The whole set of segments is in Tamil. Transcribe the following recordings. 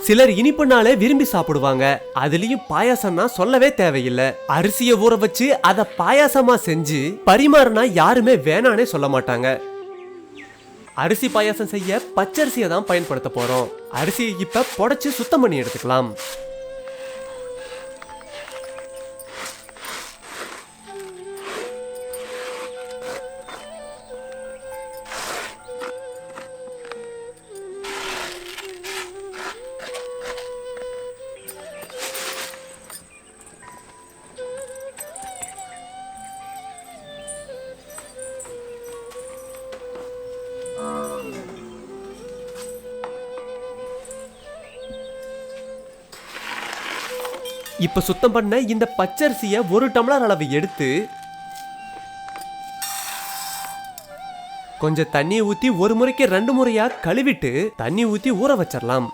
சிலர் இனிப்புனாலே விரும்பி சாப்பிடுவாங்க. அதுலயும் பாயாசம்னா சொல்லவே தேவையில்லை. அரிசியை ஊற வச்சு அத பாயாசமா செஞ்சு பரிமாறினா யாருமே வேணானே சொல்ல மாட்டாங்க. அரிசி பாயாசம் செய்ய பச்சரிசியை தான் பயன்படுத்த போறோம். அரிசியை இப்ப புடைச்சு சுத்தம் பண்ணி எடுத்துக்கலாம். இப்ப சுத்தம் பண்ண இந்த பச்சரிசிய 1 டம்ளர் அளவு எடுத்து கொஞ்சம் தண்ணி ஊத்தி ஒரு முறைக்கு 2 முறையா கழுவிட்டு தண்ணி ஊத்தி ஊற வச்சிடலாம்.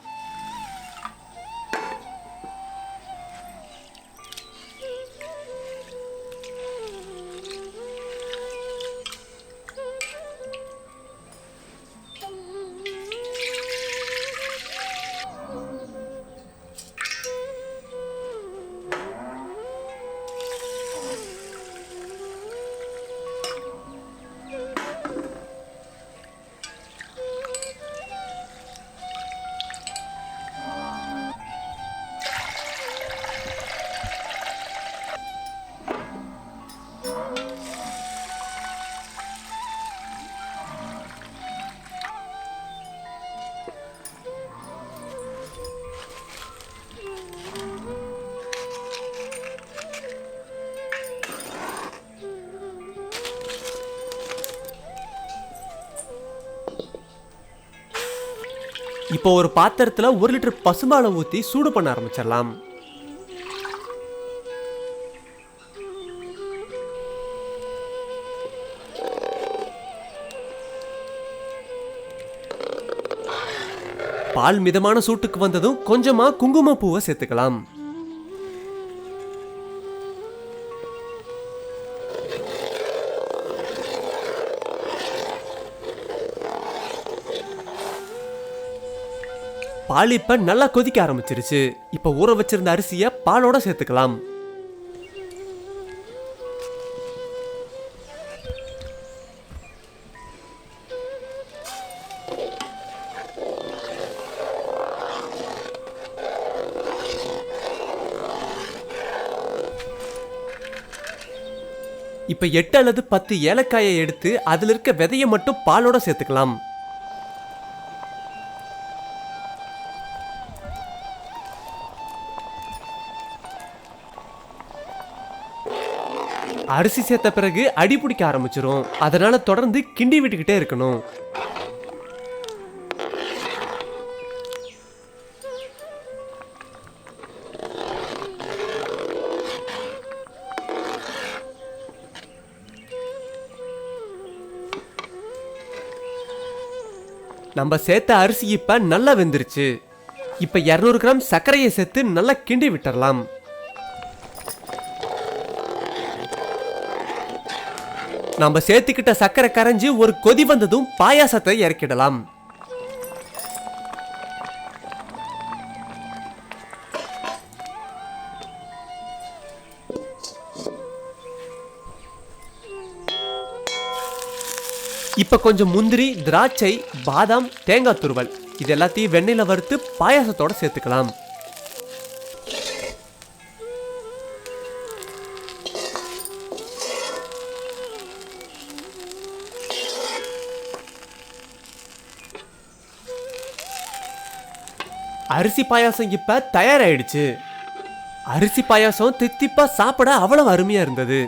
இப்போ ஒரு பாத்திரத்துல 1 லிட்டர் பசும்பாலை ஊத்தி சூடு பண்ண ஆரம்பிச்சிடலாம். பால் மிதமான சூட்டுக்கு வந்ததும் கொஞ்சமா குங்குமப்பூவை சேர்த்துக்கலாம். பால் இப்ப நல்லா கொதிக்க ஆரம்பிச்சிருச்சு. இப்ப ஊற வச்சிருந்த அரிசிய பாலோட சேர்த்துக்கலாம். இப்ப 8 அல்லது 10 ஏலக்காயை எடுத்து அதுல இருக்க விதையை மட்டும் பாலோட சேர்த்துக்கலாம். அரிசி சேர்த்த பிறகு அடி பிடிக்க ஆரம்பிச்சிரும். அதனால தொடர்ந்து கிண்டி விட்டுக்கிட்டே இருக்கணும். நம்ம சேர்த்த அரிசி இப்ப நல்லா வெந்துருச்சு. இப்ப 200 கிராம் சர்க்கரையை சேர்த்து நல்லா கிண்டி விட்டுறலாம். நம்ம சேர்த்துக்கிட்ட சர்க்கரை கரைஞ்சு ஒரு கொதி வந்ததும் பாயாசத்தை இறக்கிடலாம். இப்ப கொஞ்சம் முந்திரி, திராட்சை, பாதாம், தேங்காய் துருவல் இது எல்லாத்தையும் வெண்ணெயில வறுத்து பாயாசத்தோட சேர்த்துக்கலாம். அரிசி பாயாசம் இப்ப தயாராயிடுச்சு. அரிசி பாயாசம் தித்திப்பா சாப்பிட அவ்வளவு அருமையா இருந்தது.